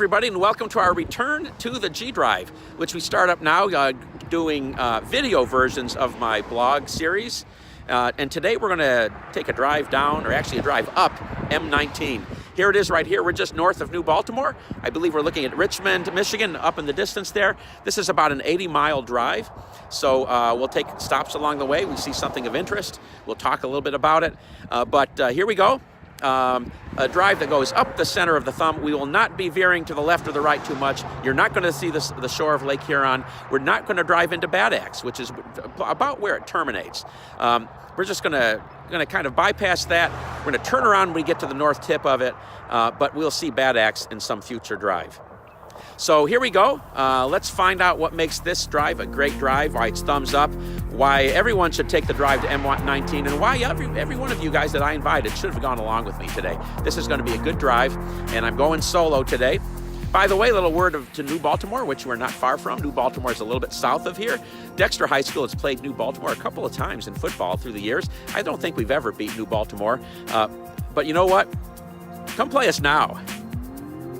everybody, and welcome to our return to the G Drive, which we start up now doing video versions of my blog series. And today we're going to take a drive down, or actually a drive up, M19. Here it is right here. We're just north of New Baltimore. I believe we're looking at Richmond, Michigan, up in the distance there. This is about an 80-mile drive. So we'll take stops along the way. We see something of interest. We'll talk a little bit about it. But here we go. A drive that goes up the center of the thumb. We will not be veering to the left or the right too much. You're not going to see the shore of Lake Huron. We're not going to drive into Bad Axe, which is about where it terminates. We're just going to kind of bypass that. We're going to turn around when we get to the north tip of it, but we'll see Bad Axe in some future drive. So here we go. Let's find out what makes this drive a great drive, why it's thumbs up, why everyone should take the drive to M19, and why every one of you guys that I invited should have gone along with me today. This is going to be a good drive, and I'm going solo today. By the way, a little word to New Baltimore, which we're not far from. New Baltimore is a little bit south of here. Dexter High School has played New Baltimore a couple of times in football through the years. I don't think we've ever beat New Baltimore, but you know what? Come play us now.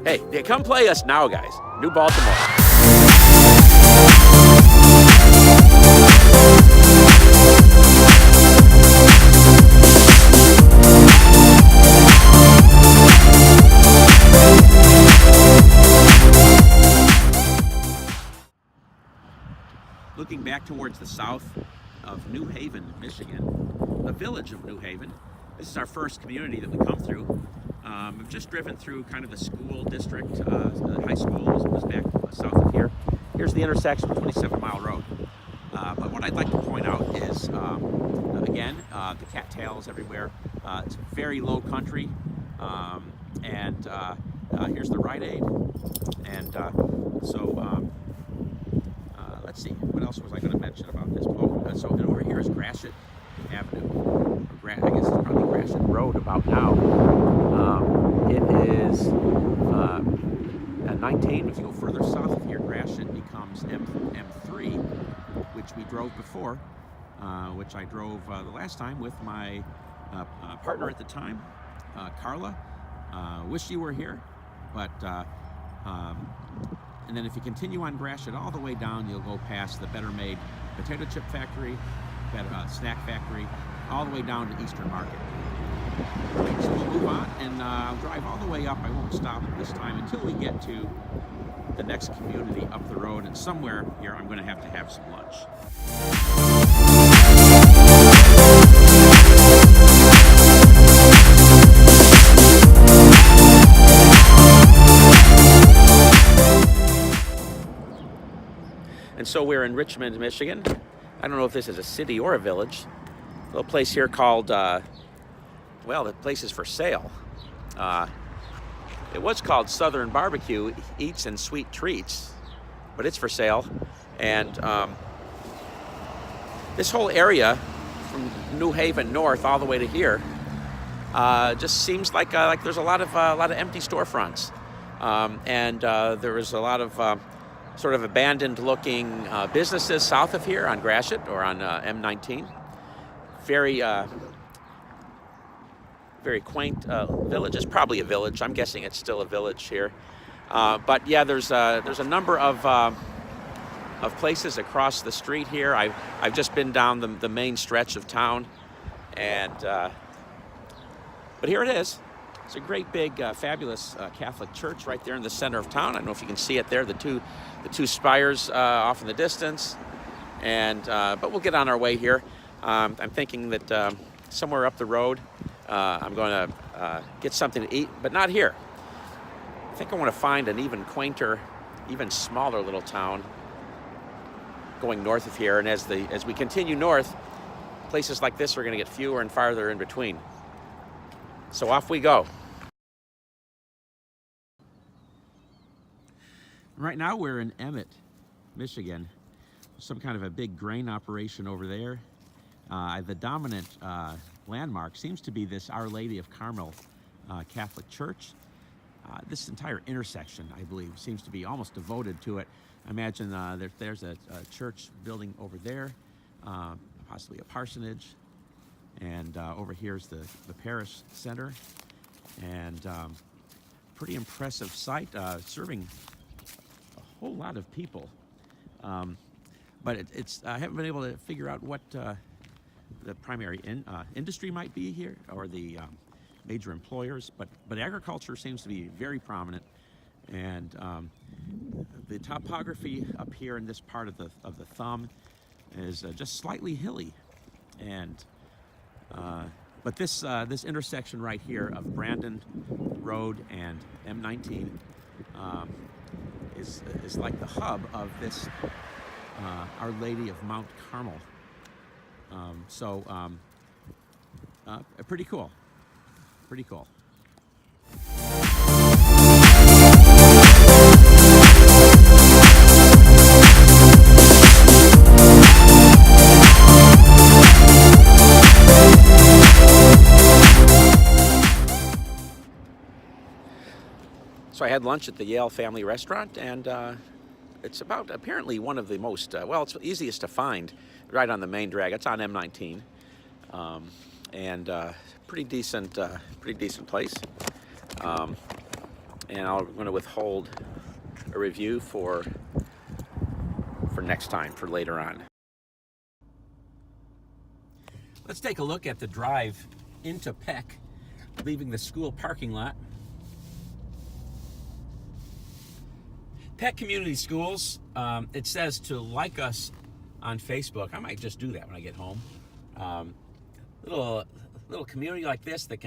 Hey, come play us now, guys. New Baltimore. Looking back towards the south of New Haven, Michigan, the village of New Haven. This is our first community that we come through. I've just driven through kind of the school district. The high school was back south of here. Here's the intersection of 27-mile road. But what I'd like to point out is, again, the cattails everywhere. It's very low country. And here's the Rite Aid. And let's see, what else was I going to mention about this? So over here is Gratiot Avenue. I guess it's probably Gratiot Road about now. It is at 19. If you go further south of here, Gratiot becomes M3, which we drove before, which I drove the last time with my partner at the time, Carla. Wish you were here, but and then if you continue on Gratiot all the way down, you'll go past the Better Made Potato Chip Factory, Snack Factory, all the way down to Eastern Market. Right, so we'll move on, and I'll drive all the way up. I won't stop this time until we get to the next community up the road, and somewhere here I'm going to have some lunch. And so we're in Richmond, Michigan. I don't know if this is a city or a village. A little place here called, well, the place is for sale. It was called Southern Barbecue Eats and Sweet Treats, but it's for sale. And this whole area from New Haven north all the way to here just seems like there's a lot of empty storefronts, and there is a lot of sort of abandoned-looking businesses south of here on Gratiot or on M19. Very quaint village. It's probably a village. I'm guessing it's still a village here. But yeah, there's a number of places across the street here. I've just been down the main stretch of town, and but here it is. It's a great big, fabulous Catholic church right there in the center of town. I don't know if you can see it there, the two spires off in the distance. And but we'll get on our way here. I'm thinking that somewhere up the road, I'm going to get something to eat, but not here. I think I want to find an even quainter, even smaller little town going north of here. And as we continue north, places like this are going to get fewer and farther in between. So off we go. Right now we're in Emmett, Michigan. Some kind of a big grain operation over there. The dominant landmark seems to be this Our Lady of Carmel Catholic Church. This entire intersection, I believe, seems to be almost devoted to it. I imagine there's a church building over there, possibly a parsonage. And over here's the parish center. And pretty impressive site, serving a whole lot of people. But I haven't been able to figure out what the primary industry might be here, or the major employers. But agriculture seems to be very prominent, and the topography up here in this part of the thumb is just slightly hilly, and but this intersection right here of Brandon Road and M19 is like the hub of this Our Lady of Mount Carmel. Pretty cool. Pretty cool. So I had lunch at the Yale family restaurant, and it's about apparently one of the most, well, it's easiest to find right on the main drag. It's on M19, and pretty decent place. And I'm going to withhold a review for next time, for later on. Let's take a look at the drive into Peck, leaving the school parking lot. Peck Community Schools, it says to like us on Facebook. I might just do that when I get home. Little community like this that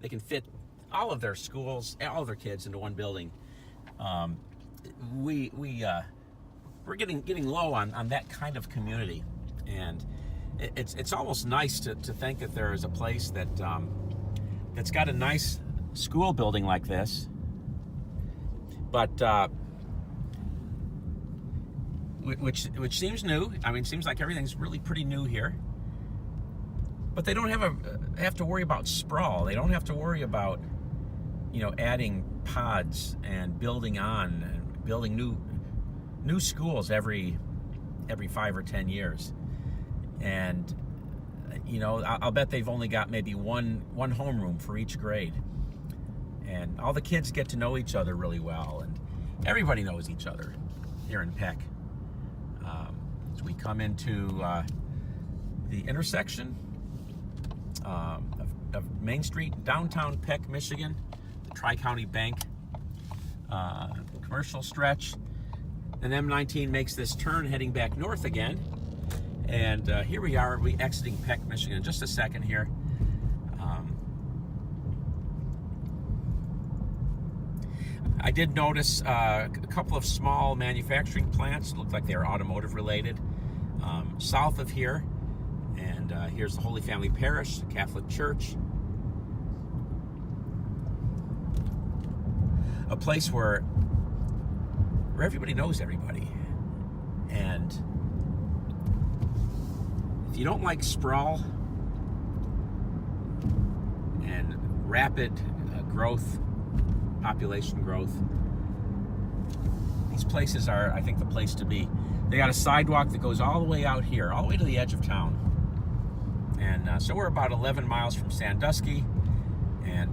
they can fit all of their schools, all of their kids into one building. We're getting low on that kind of community, and it's almost nice to think that there is a place that's got a nice school building like this, but which seems new. I mean, it seems like everything's really pretty new here. But they don't have to worry about sprawl. They don't have to worry about, adding pods and building new schools every 5 or 10 years. And I'll bet they've only got maybe one homeroom for each grade. And all the kids get to know each other really well, and everybody knows each other here in Peck. As we come into the intersection of Main Street, downtown Peck, Michigan, the Tri-County Bank commercial stretch, and M19 makes this turn heading back north again. And here we are, exiting Peck, Michigan. Just a second here. I did notice a couple of small manufacturing plants. Looked like they were automotive related. South of here, and here's the Holy Family Parish, the Catholic Church. A place where everybody knows everybody. And if you don't like sprawl and rapid growth, population growth, these places are, I think, the place to be. They got a sidewalk that goes all the way out here, all the way to the edge of town. And so we're about 11 miles from Sandusky, and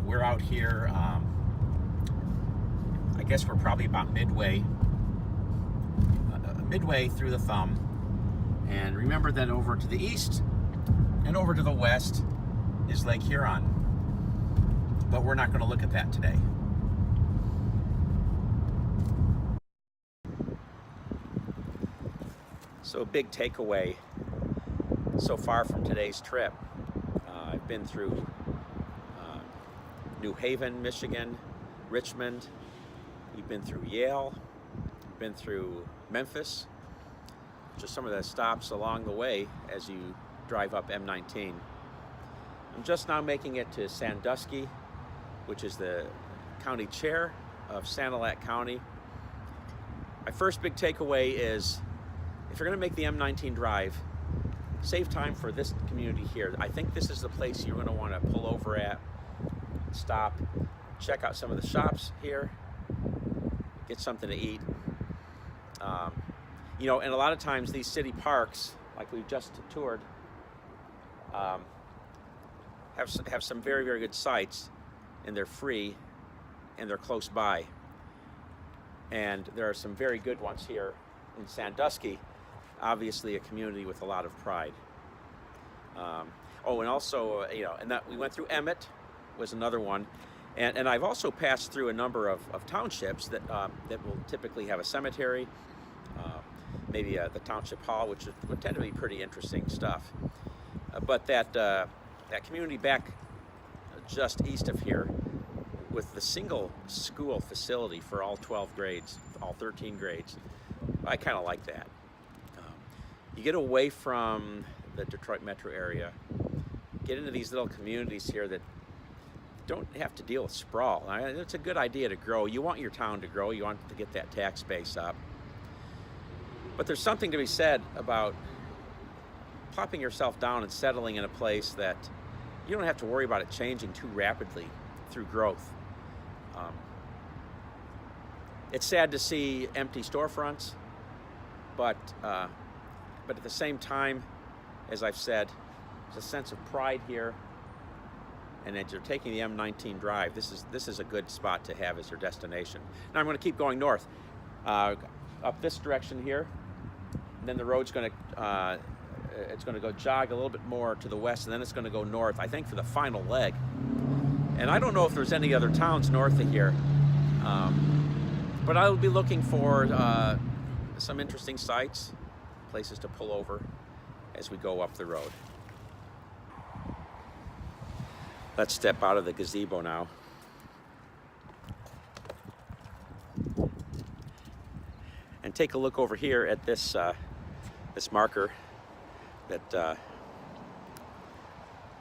we're out here, I guess we're probably about midway through the thumb. And remember that over to the east and over to the west is Lake Huron. But we're not going to look at that today. So a big takeaway so far from today's trip. I've been through New Haven, Michigan, Richmond. We've been through Yale. We've been through Memphis. Just some of the stops along the way as you drive up M19. I'm just now making it to Sandusky, which is the county chair of Sanilac County. My first big takeaway is, if you're going to make the M19 drive, save time for this community here. I think this is the place you're going to want to pull over at, stop, check out some of the shops here, get something to eat. And a lot of times these city parks, like we've just toured, have some very, very good sites, and they're free, and they're close by. And there are some very good ones here in Sandusky, obviously a community with a lot of pride. Oh, and also, and that we went through Emmett was another one. And I've also passed through a number of townships that will typically have a cemetery, maybe the township hall, which would tend to be pretty interesting stuff. But that community back just east of here, with the single school facility for all 12 grades, all 13 grades, I kind of like that. You get away from the Detroit metro area, get into these little communities here that don't have to deal with sprawl. It's a good idea to grow. You want your town to grow. You want to get that tax base up. But there's something to be said about plopping yourself down and settling in a place that you don't have to worry about it changing too rapidly through growth. It's sad to see empty storefronts, but at the same time, as I've said, there's a sense of pride here. And as you're taking the M19 drive, this is a good spot to have as your destination. Now I'm going to keep going north, up this direction here. And then the road's going to it's going to go jog a little bit more to the west, and then it's going to go north, I think, for the final leg. And I don't know if there's any other towns north of here, but I will be looking for some interesting sites, places to pull over as we go up the road. Let's step out of the gazebo now. And take a look over here at this this marker that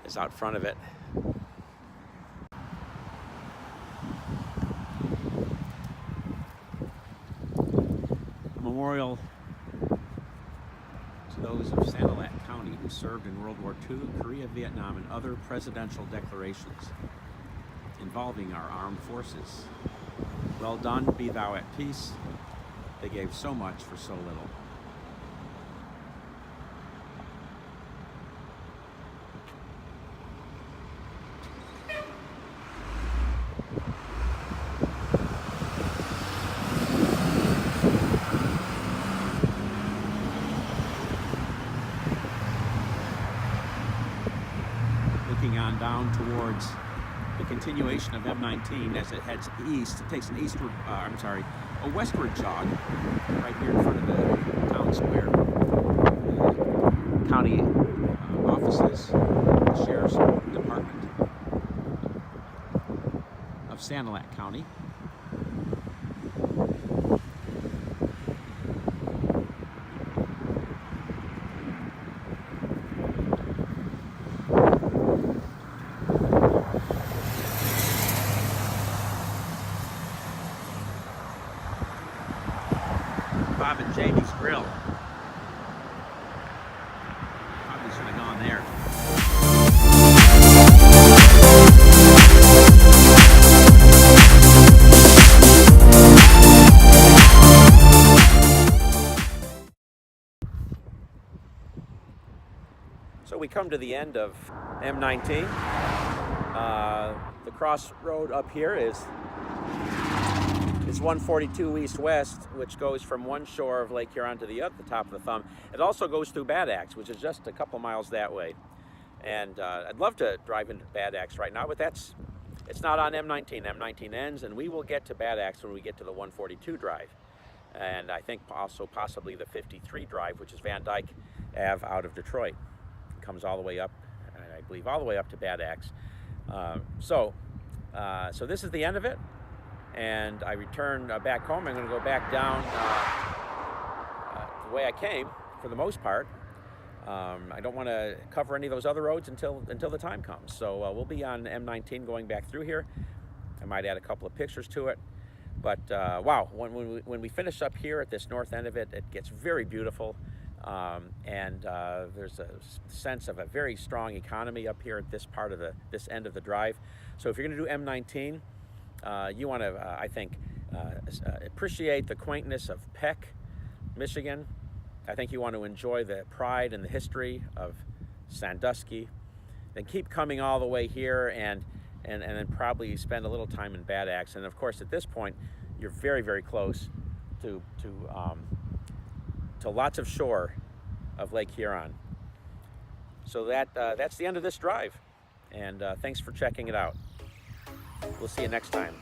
is out front of it. Memorial to those of Sanilac County who served in World War II, Korea, Vietnam, and other presidential declarations involving our armed forces. Well done, be thou at peace. They gave so much for so little. Looking on down towards the continuation of M19 as it heads east. It takes an eastward, a westward jog right here in front of the town square. County offices, the Sheriff's Department of Sanilac County. Bob and Jamie's Grill. Probably should have gone there. So we come to the end of M19. The crossroad up here is 142 east-west, which goes from one shore of Lake Huron to the other, the top of the thumb. It also goes through Bad Axe, which is just a couple miles that way. And I'd love to drive into Bad Axe right now, but it's not on M19. M19 ends, and we will get to Bad Axe when we get to the 142 drive. And I think also possibly the 53 drive, which is Van Dyke Ave out of Detroit. It comes all the way up, I believe, all the way up to Bad Axe. So this is the end of it. And I return back home. I'm going to go back down the way I came, for the most part. I don't want to cover any of those other roads until the time comes. So we'll be on M19 going back through here. I might add a couple of pictures to it. But wow, when we finish up here at this north end of it, it gets very beautiful. And there's a sense of a very strong economy up here at this part of this end of the drive. So if you're going to do M19, you want to, I think, appreciate the quaintness of Peck, Michigan. I think you want to enjoy the pride and the history of Sandusky. Then keep coming all the way here and and then probably spend a little time in Bad Axe. And of course, at this point, you're very, very close to lots of shore of Lake Huron. So that's the end of this drive, and thanks for checking it out. We'll see you next time.